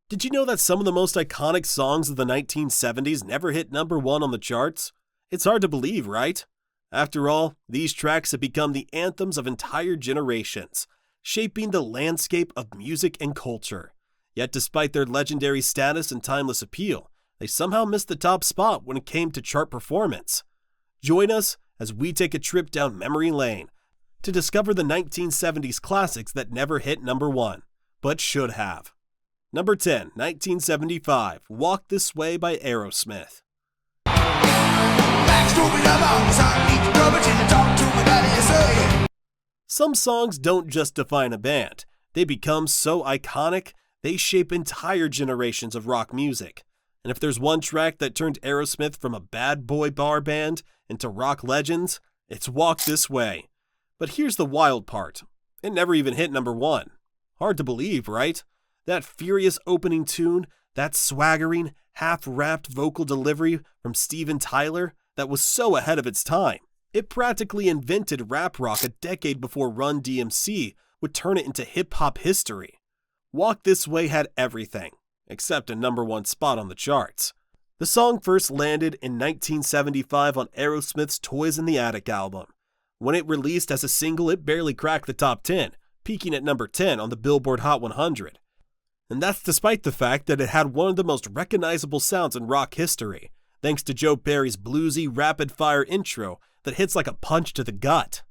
Did you know that some of the most iconic songs of the 1970s never hit number one on the charts? It's hard to believe, right? After all, these tracks have become the anthems of entire generations, shaping the landscape of music and culture. Yet despite their legendary status and timeless appeal, they somehow missed the top spot when it came to chart performance. Join us as we take a trip down memory lane to discover the 1970s classics that never hit number one, but should have. Number 10, 1975, Walk This Way by Aerosmith. Some songs don't just define a band. They become so iconic, they shape entire generations of rock music. And if there's one track that turned Aerosmith from a bad boy bar band into rock legends, it's Walk This Way. But here's the wild part. It never even hit number one. Hard to believe, right? That furious opening tune, that swaggering, half-rapped vocal delivery from Steven Tyler that was so ahead of its time. It practically invented rap rock a decade before Run DMC would turn it into hip-hop history. Walk This Way had everything, except a number one spot on the charts. The song first landed in 1975 on Aerosmith's Toys in the Attic album. When it released as a single, it barely cracked the top 10, peaking at number 10 on the Billboard Hot 100. And that's despite the fact that it had one of the most recognizable sounds in rock history, thanks to Joe Perry's bluesy, rapid-fire intro that hits like a punch to the gut.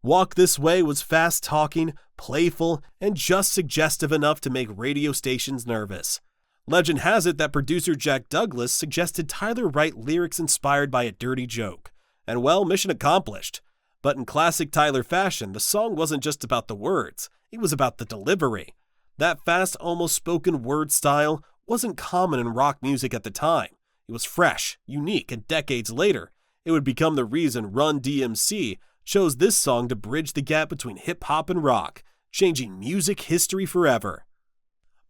Walk This Way was fast-talking, playful, and just suggestive enough to make radio stations nervous. Legend has it that producer Jack Douglas suggested Tyler write lyrics inspired by a dirty joke. And well, mission accomplished. But in classic Tyler fashion, the song wasn't just about the words, it was about the delivery. That fast, almost spoken word style wasn't common in rock music at the time. It was fresh, unique, and decades later, it would become the reason Run DMC chose this song to bridge the gap between hip-hop and rock, changing music history forever.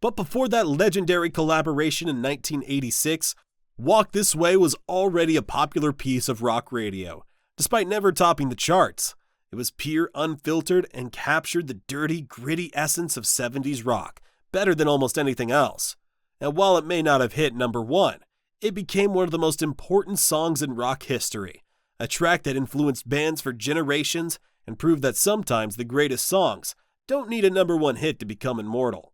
But before that legendary collaboration in 1986, Walk This Way was already a popular piece of rock radio, despite never topping the charts. It was pure, unfiltered, and captured the dirty, gritty essence of 70s rock, better than almost anything else. And while it may not have hit number one, it became one of the most important songs in rock history, a track that influenced bands for generations and proved that sometimes the greatest songs don't need a number one hit to become immortal.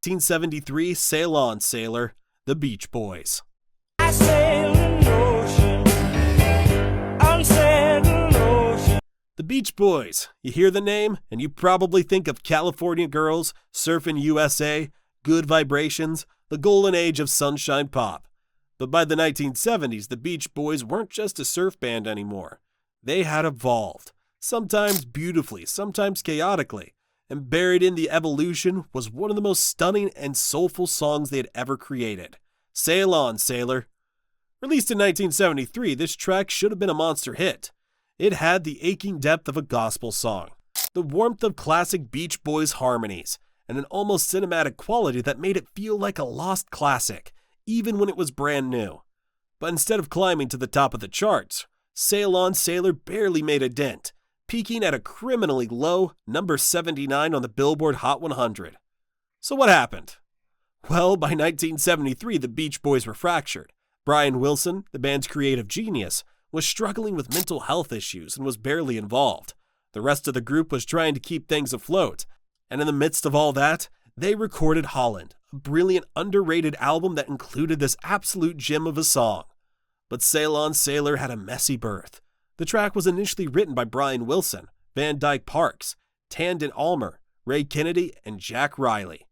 1973, Sail On, Sailor, The Beach Boys. I sail an ocean, unsettled ocean. The Beach Boys. You hear the name, and you probably think of California Girls, Surfin' USA, Good Vibrations, the golden age of sunshine pop. But by the 1970s, the Beach Boys weren't just a surf band anymore. They had evolved, sometimes beautifully, sometimes chaotically, and buried in the evolution was one of the most stunning and soulful songs they had ever created. Sail On, Sailor. Released in 1973, this track should have been a monster hit. It had the aching depth of a gospel song, the warmth of classic Beach Boys harmonies, and an almost cinematic quality that made it feel like a lost classic, even when it was brand new. But instead of climbing to the top of the charts, Sail On, Sailor barely made a dent, peaking at a criminally low number 79 on the Billboard Hot 100. So what happened? Well, by 1973, the Beach Boys were fractured. Brian Wilson, the band's creative genius, was struggling with mental health issues and was barely involved. The rest of the group was trying to keep things afloat, and in the midst of all that, they recorded Holland, a brilliant, underrated album that included this absolute gem of a song. But Sail On, Sailor had a messy birth. The track was initially written by Brian Wilson, Van Dyke Parks, Tandon Almer, Ray Kennedy, and Jack Riley.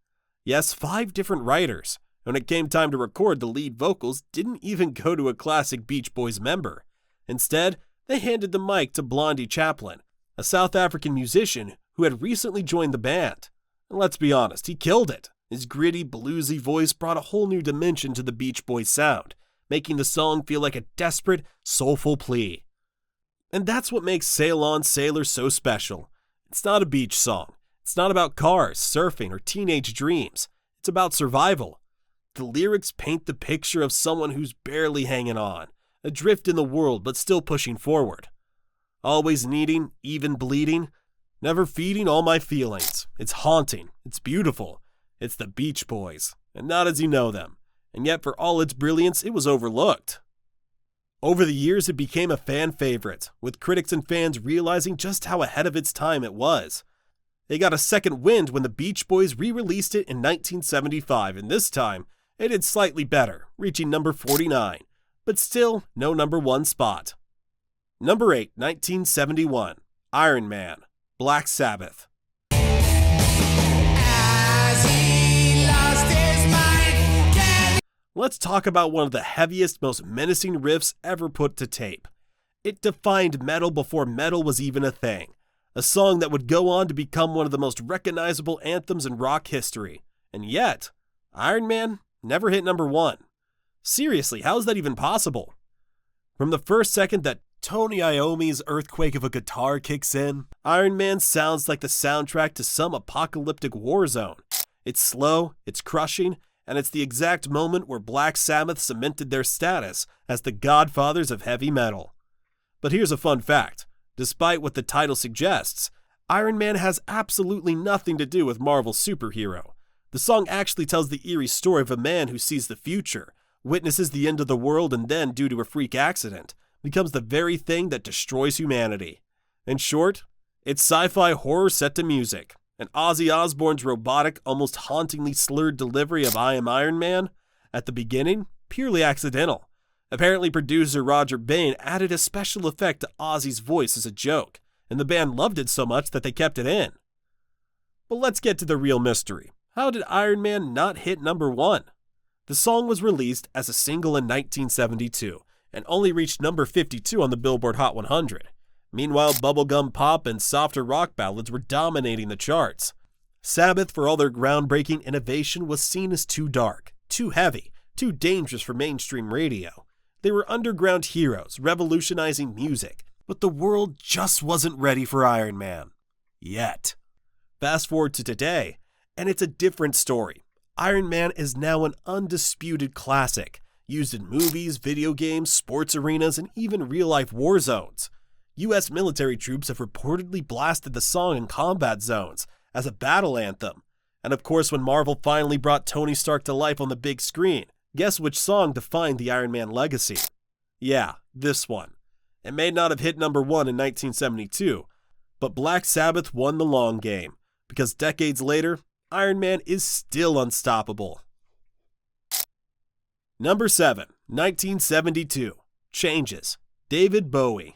Yes, 5 different writers. When it came time to record, the lead vocals didn't even go to a classic Beach Boys member. Instead, they handed the mic to Blondie Chaplin, a South African musician who had recently joined the band. And let's be honest, he killed it. His gritty, bluesy voice brought a whole new dimension to the Beach Boys sound, making the song feel like a desperate, soulful plea. And that's what makes Sail On, Sailor so special. It's not a beach song. It's not about cars, surfing, or teenage dreams. It's about survival. The lyrics paint the picture of someone who's barely hanging on, adrift in the world but still pushing forward. Always needing, even bleeding, never feeding all my feelings. It's haunting. It's beautiful. It's the Beach Boys. and not as you know them, and yet for all its brilliance, it was overlooked. Over the years, it became a fan favorite, with critics and fans realizing just how ahead of its time it was. They got a second wind when the Beach Boys re-released it in 1975, and this time, it did slightly better, reaching number 49, but still no number 1 spot. Number 8, 1971, Iron Man, Black Sabbath. Let's talk about one of the heaviest, most menacing riffs ever put to tape. It defined metal before metal was even a thing. A song that would go on to become one of the most recognizable anthems in rock history. And yet, Iron Man never hit number 1. Seriously, how is that even possible? From the first second that Tony Iommi's earthquake of a guitar kicks in, Iron Man sounds like the soundtrack to some apocalyptic war zone. It's slow, it's crushing, and it's the exact moment where Black Sabbath cemented their status as the godfathers of heavy metal. But here's a fun fact. Despite what the title suggests, Iron Man has absolutely nothing to do with Marvel's superhero. The song actually tells the eerie story of a man who sees the future, witnesses the end of the world, and then, due to a freak accident, becomes the very thing that destroys humanity. In short, it's sci-fi horror set to music. And Ozzy Osbourne's robotic, almost hauntingly slurred delivery of I Am Iron Man, at the beginning, purely accidental. Apparently producer Roger Bain added a special effect to Ozzy's voice as a joke, and the band loved it so much that they kept it in. But let's get to the real mystery. How did Iron Man not hit number 1? The song was released as a single in 1972, and only reached number 52 on the Billboard Hot 100. Meanwhile, bubblegum pop and softer rock ballads were dominating the charts. Sabbath, for all their groundbreaking innovation, was seen as too dark, too heavy, too dangerous for mainstream radio. They were underground heroes, revolutionizing music, but the world just wasn't ready for Iron Man. Yet. Fast forward to today, and it's a different story. Iron Man is now an undisputed classic, used in movies, video games, sports arenas, and even real-life war zones. U.S. military troops have reportedly blasted the song in combat zones as a battle anthem. And of course, when Marvel finally brought Tony Stark to life on the big screen, guess which song defined the Iron Man legacy? Yeah, this one. It may not have hit number 1 in 1972, but Black Sabbath won the long game, because decades later, Iron Man is still unstoppable. Number 7, 1972, Changes, David Bowie.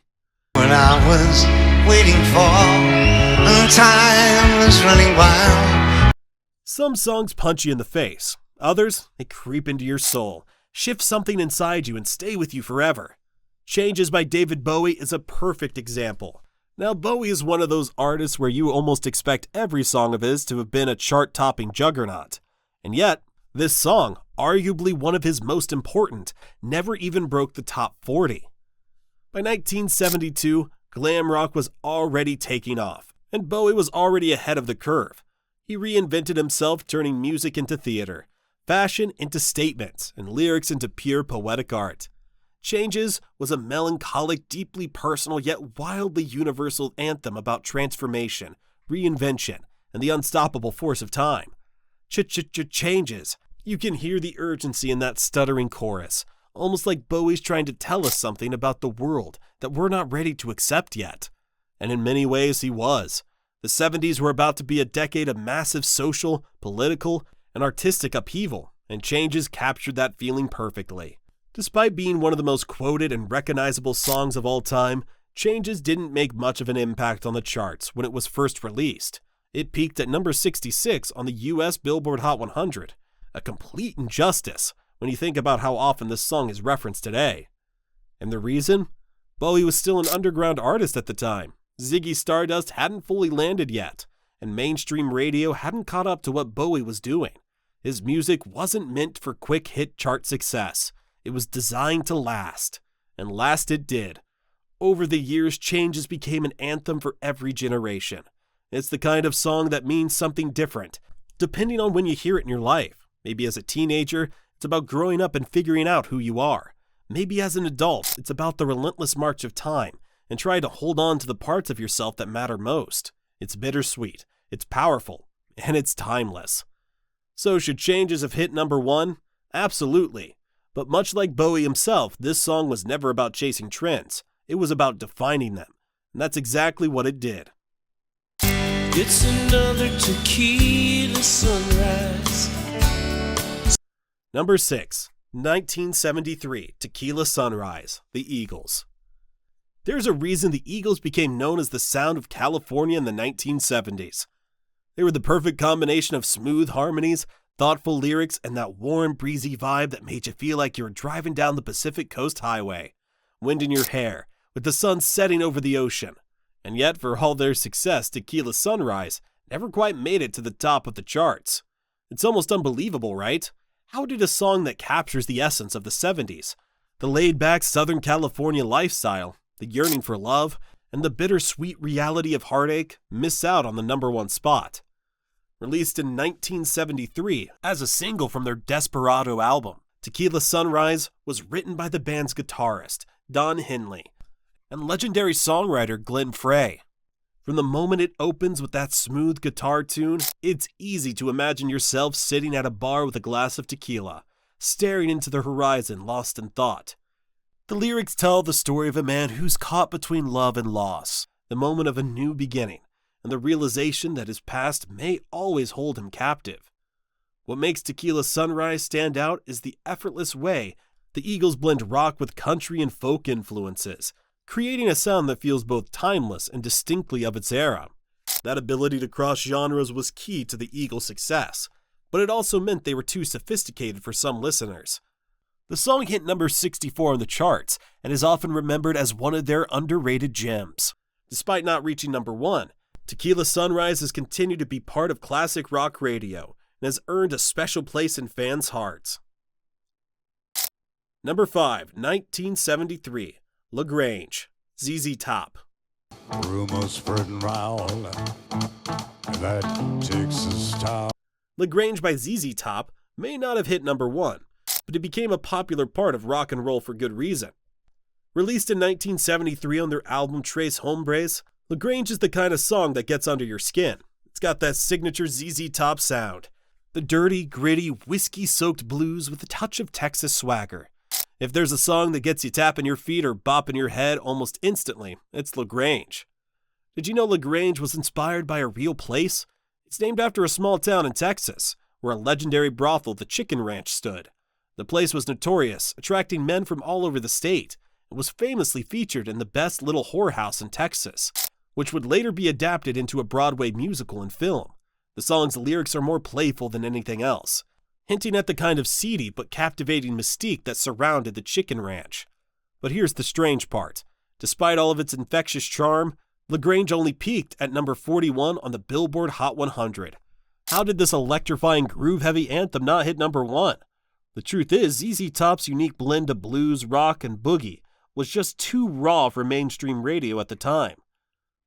When I was waiting for, and time was running wild. Some songs punch you in the face. Others, they creep into your soul, shift something inside you and stay with you forever. Changes by David Bowie is a perfect example. Now, Bowie is one of those artists where you almost expect every song of his to have been a chart-topping juggernaut. And yet, this song, arguably one of his most important, never even broke the top 40. By 1972, glam rock was already taking off, and Bowie was already ahead of the curve. He reinvented himself, turning music into theater, fashion into statements, and lyrics into pure poetic art. Changes was a melancholic, deeply personal, yet wildly universal anthem about transformation, reinvention, and the unstoppable force of time. Changes. You can hear the urgency in that stuttering chorus. Almost like Bowie's trying to tell us something about the world that we're not ready to accept yet. And in many ways, he was. The 70s were about to be a decade of massive social, political, and artistic upheaval, and Changes captured that feeling perfectly. Despite being one of the most quoted and recognizable songs of all time, Changes didn't make much of an impact on the charts when it was first released. It peaked at number 66 on the US Billboard Hot 100, a complete injustice when you think about how often this song is referenced today. And the reason? Bowie was still an underground artist at the time. Ziggy Stardust hadn't fully landed yet, and mainstream radio hadn't caught up to what Bowie was doing. His music wasn't meant for quick hit chart success. It was designed to last, and last it did. Over the years, Changes became an anthem for every generation. It's the kind of song that means something different, depending on when you hear it in your life. Maybe as a teenager, it's about growing up and figuring out who you are. Maybe as an adult, it's about the relentless march of time and trying to hold on to the parts of yourself that matter most. It's bittersweet, it's powerful, and it's timeless. So should Changes have hit number 1? Absolutely. But much like Bowie himself, this song was never about chasing trends. It was about defining them. And that's exactly what it did. It's another tequila sunrise. Number 6, 1973, Tequila Sunrise, The Eagles. There's a reason the Eagles became known as the sound of California in the 1970s. They were the perfect combination of smooth harmonies, thoughtful lyrics, and that warm, breezy vibe that made you feel like you were driving down the Pacific Coast Highway, wind in your hair, with the sun setting over the ocean. And yet, for all their success, Tequila Sunrise never quite made it to the top of the charts. It's almost unbelievable, right? How did a song that captures the essence of the 70s, the laid-back Southern California lifestyle, the yearning for love, and the bittersweet reality of heartache, miss out on the number 1 spot? Released in 1973 as a single from their Desperado album, Tequila Sunrise was written by the band's guitarist, Don Henley, and legendary songwriter Glenn Frey. From the moment it opens with that smooth guitar tune, it's easy to imagine yourself sitting at a bar with a glass of tequila, staring into the horizon, lost in thought. The lyrics tell the story of a man who's caught between love and loss, the moment of a new beginning, and the realization that his past may always hold him captive. What makes Tequila Sunrise stand out is the effortless way the Eagles blend rock with country and folk influences, creating a sound that feels both timeless and distinctly of its era. That ability to cross genres was key to the Eagles' success, but it also meant they were too sophisticated for some listeners. The song hit number 64 on the charts and is often remembered as one of their underrated gems. Despite not reaching number 1, Tequila Sunrise has continued to be part of classic rock radio and has earned a special place in fans' hearts. Number 5, 1973, LaGrange, ZZ Top. Rumors spreading round that Texas town. LaGrange by ZZ Top may not have hit number 1, but it became a popular part of rock and roll for good reason. Released in 1973 on their album Tres Hombres, LaGrange is the kind of song that gets under your skin. It's got that signature ZZ Top sound, the dirty, gritty, whiskey-soaked blues with a touch of Texas swagger. If there's a song that gets you tapping your feet or bopping your head almost instantly, it's LaGrange. Did you know LaGrange was inspired by a real place? It's named after a small town in Texas, where a legendary brothel, the Chicken Ranch, stood. The place was notorious, attracting men from all over the state, and was famously featured in The Best Little Whorehouse in Texas, which would later be adapted into a Broadway musical and film. The song's lyrics are more playful than anything else, hinting at the kind of seedy but captivating mystique that surrounded the Chicken Ranch. But here's the strange part. Despite all of its infectious charm, LaGrange only peaked at number 41 on the Billboard Hot 100. How did this electrifying groove-heavy anthem not hit number 1? The truth is, ZZ Top's unique blend of blues, rock, and boogie was just too raw for mainstream radio at the time.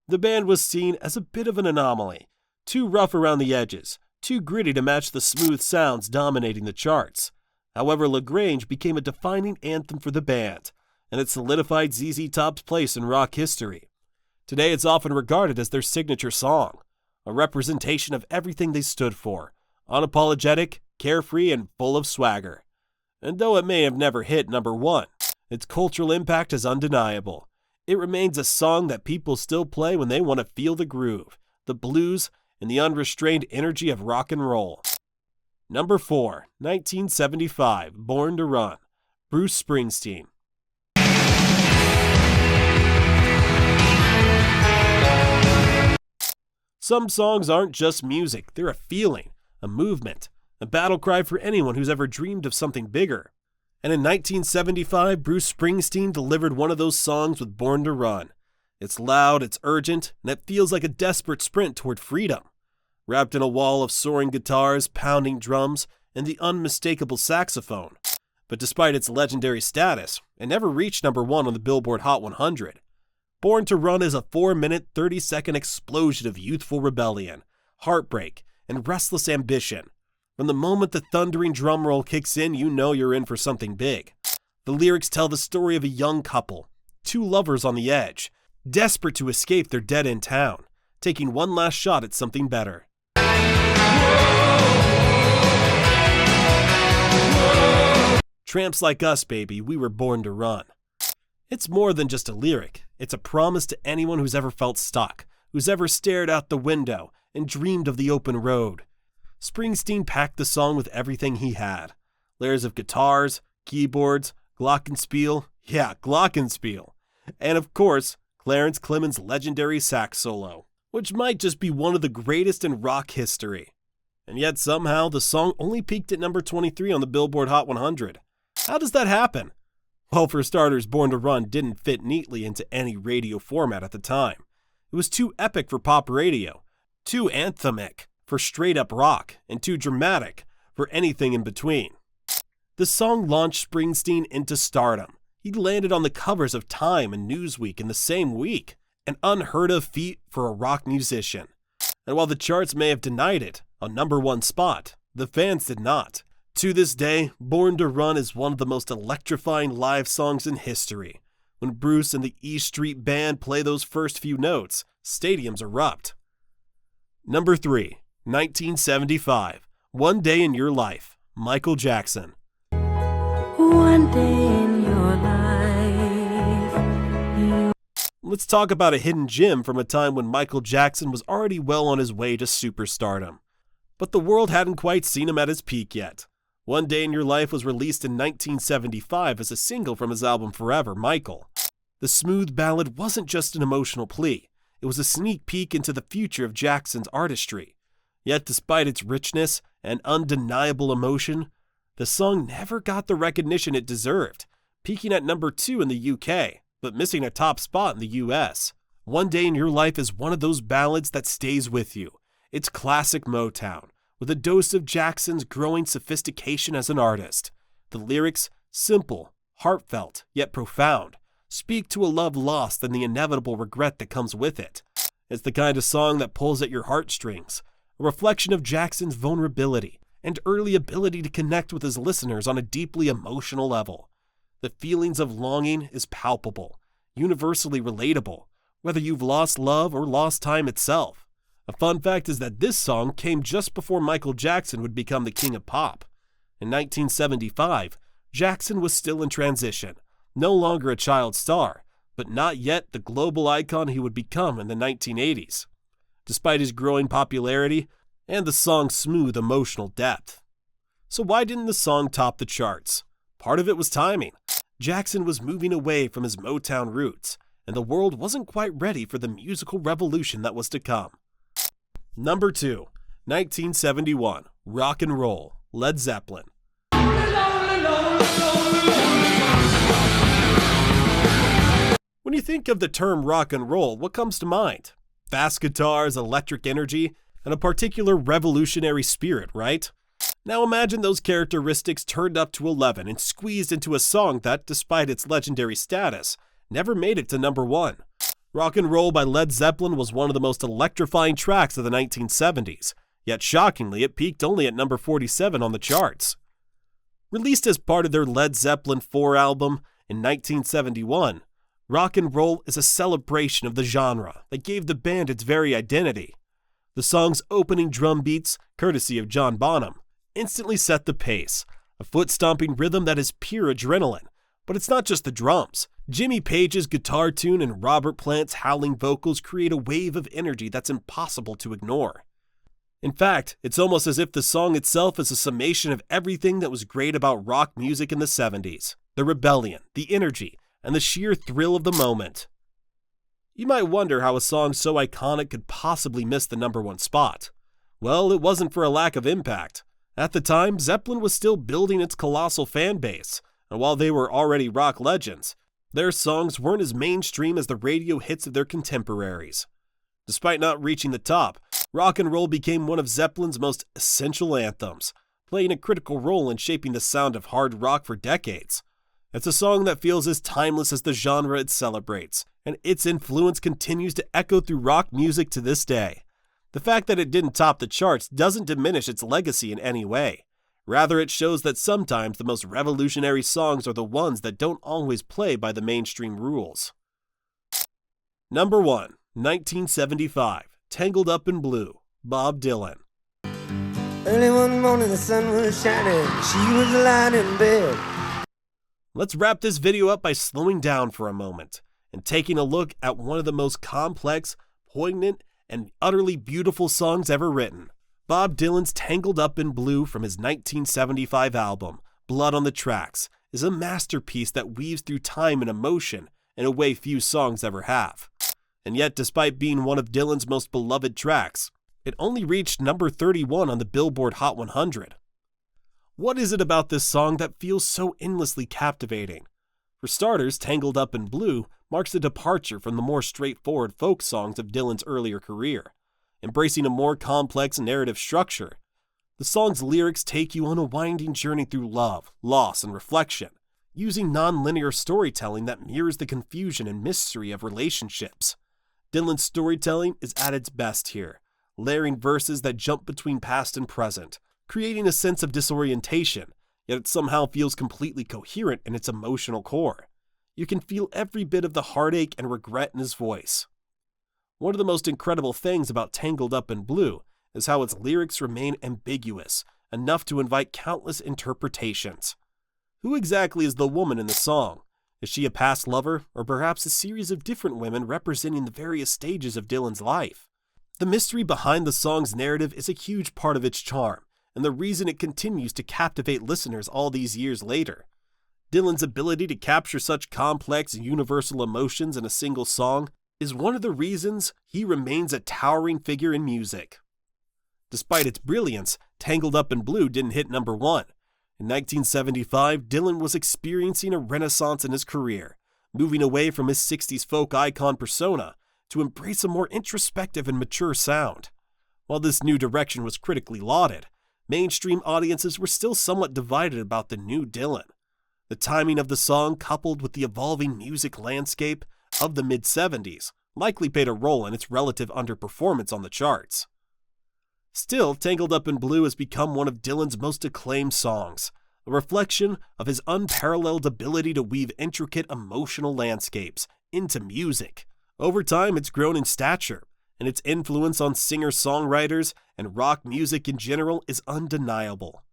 The band was seen as a bit of an anomaly, too rough around the edges, too gritty to match the smooth sounds dominating the charts. However, LaGrange became a defining anthem for the band, and it solidified ZZ Top's place in rock history. Today it's often regarded as their signature song, a representation of everything they stood for, unapologetic, carefree, and full of swagger. And though it may have never hit number 1, its cultural impact is undeniable. It remains a song that people still play when they want to feel the groove, the blues, and the unrestrained energy of rock and roll. Number 4, 1975, Born to Run, Bruce Springsteen. Some songs aren't just music, they're a feeling, a movement, a battle cry for anyone who's ever dreamed of something bigger. And in 1975, Bruce Springsteen delivered one of those songs with Born to Run. It's loud, it's urgent, and it feels like a desperate sprint toward freedom. Wrapped in a wall of soaring guitars, pounding drums, and the unmistakable saxophone. But despite its legendary status, it never reached number 1 on the Billboard Hot 100. Born to Run is a 4-minute, 30-second explosion of youthful rebellion, heartbreak, and restless ambition. From the moment the thundering drum roll kicks in, you know you're in for something big. The lyrics tell the story of a young couple, 2 lovers on the edge, desperate to escape their dead-end town, taking one last shot at something better. Tramps like us, baby, we were born to run. It's more than just a lyric. It's a promise to anyone who's ever felt stuck, who's ever stared out the window and dreamed of the open road. Springsteen packed the song with everything he had. Layers of guitars, keyboards, glockenspiel, and of course, Clarence Clemons' legendary sax solo, which might just be one of the greatest in rock history. And yet somehow the song only peaked at number 23 on the Billboard Hot 100. How does that happen? Well, for starters, Born to Run didn't fit neatly into any radio format at the time. It was too epic for pop radio, too anthemic for straight-up rock, and too dramatic for anything in between. The song launched Springsteen into stardom. He landed on the covers of Time and Newsweek in the same week, an unheard-of feat for a rock musician. And while the charts may have denied it, a number one spot, the fans did not. To this day, Born to Run is one of the most electrifying live songs in history. When Bruce and the E Street Band play those first few notes, stadiums erupt. Number 3, 1975, One Day in Your Life, Michael Jackson. One day in your life. Let's talk about a hidden gem from a time when Michael Jackson was already well on his way to superstardom. But the world hadn't quite seen him at his peak yet. One Day in Your Life was released in 1975 as a single from his album Forever, Michael. The smooth ballad wasn't just an emotional plea. It was a sneak peek into the future of Jackson's artistry. Yet despite its richness and undeniable emotion, the song never got the recognition it deserved, peaking at number 2 in the UK, but missing a top spot in the US. One Day in Your Life is one of those ballads that stays with you. It's classic Motown, with a dose of Jackson's growing sophistication as an artist. The lyrics, simple, heartfelt, yet profound, speak to a love lost and the inevitable regret that comes with it. It's the kind of song that pulls at your heartstrings, a reflection of Jackson's vulnerability and early ability to connect with his listeners on a deeply emotional level. The feelings of longing is palpable, universally relatable, whether you've lost love or lost time itself. A fun fact is that this song came just before Michael Jackson would become the king of pop. In 1975, Jackson was still in transition, no longer a child star, but not yet the global icon he would become in the 1980s. Despite his growing popularity and the song's smooth emotional depth. So why didn't the song top the charts? Part of it was timing. Jackson was moving away from his Motown roots, and the world wasn't quite ready for the musical revolution that was to come. Number 2, 1971, Rock and Roll, Led Zeppelin. When you think of the term rock and roll, what comes to mind? Fast guitars, electric energy, and a particular revolutionary spirit, right? Now imagine those characteristics turned up to 11 and squeezed into a song that, despite its legendary status, never made it to number 1. Rock and Roll by Led Zeppelin was one of the most electrifying tracks of the 1970s, yet shockingly it peaked only at number 47 on the charts. Released as part of their Led Zeppelin 4 album in 1971, Rock and Roll is a celebration of the genre that gave the band its very identity. The song's opening drum beats, courtesy of John Bonham, instantly set the pace, a foot-stomping rhythm that is pure adrenaline. But it's not just the drums. Jimmy Page's guitar tune and Robert Plant's howling vocals create a wave of energy that's impossible to ignore. In fact, it's almost as if the song itself is a summation of everything that was great about rock music in the 70s. The rebellion, the energy, and the sheer thrill of the moment. You might wonder how a song so iconic could possibly miss the number 1 spot. Well, it wasn't for a lack of impact. At the time, Zeppelin was still building its colossal fan base, and while they were already rock legends, their songs weren't as mainstream as the radio hits of their contemporaries. Despite not reaching the top, Rock and Roll became one of Zeppelin's most essential anthems, playing a critical role in shaping the sound of hard rock for decades. It's a song that feels as timeless as the genre it celebrates, and its influence continues to echo through rock music to this day. The fact that it didn't top the charts doesn't diminish its legacy in any way. Rather, it shows that sometimes the most revolutionary songs are the ones that don't always play by the mainstream rules. Number 1, 1975, Tangled Up in Blue, Bob Dylan. Early one morning the sun was shining, she was lying in bed. Let's wrap this video up by slowing down for a moment and taking a look at one of the most complex, poignant, and utterly beautiful songs ever written. Bob Dylan's Tangled Up in Blue from his 1975 album, Blood on the Tracks, is a masterpiece that weaves through time and emotion in a way few songs ever have. And yet, despite being one of Dylan's most beloved tracks, it only reached number 31 on the Billboard Hot 100. What is it about this song that feels so endlessly captivating? For starters, Tangled Up in Blue marks a departure from the more straightforward folk songs of Dylan's earlier career, embracing a more complex narrative structure. The song's lyrics take you on a winding journey through love, loss, and reflection, using non-linear storytelling that mirrors the confusion and mystery of relationships. Dylan's storytelling is at its best here, layering verses that jump between past and present, creating a sense of disorientation, yet it somehow feels completely coherent in its emotional core. You can feel every bit of the heartache and regret in his voice. One of the most incredible things about Tangled Up in Blue is how its lyrics remain ambiguous, enough to invite countless interpretations. Who exactly is the woman in the song? Is she a past lover, or perhaps a series of different women representing the various stages of Dylan's life? The mystery behind the song's narrative is a huge part of its charm, and the reason it continues to captivate listeners all these years later. Dylan's ability to capture such complex and universal emotions in a single song is one of the reasons he remains a towering figure in music. Despite its brilliance, Tangled Up in Blue didn't hit number 1. In 1975, Dylan was experiencing a renaissance in his career, moving away from his 60s folk icon persona to embrace a more introspective and mature sound. While this new direction was critically lauded, mainstream audiences were still somewhat divided about the new Dylan. The timing of the song, coupled with the evolving music landscape of the mid-70s, likely played a role in its relative underperformance on the charts. Still, Tangled Up in Blue has become one of Dylan's most acclaimed songs, a reflection of his unparalleled ability to weave intricate emotional landscapes into music. Over time, it's grown in stature, and its influence on singer-songwriters and rock music in general is undeniable.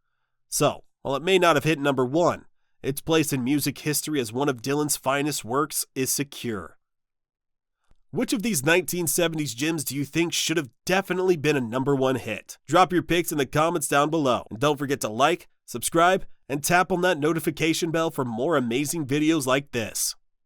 So, while it may not have hit number 1, its place in music history as one of Dylan's finest works is secure. Which of these 1970s gems do you think should have definitely been a number 1 hit? Drop your picks in the comments down below, and don't forget to like, subscribe, and tap on that notification bell for more amazing videos like this.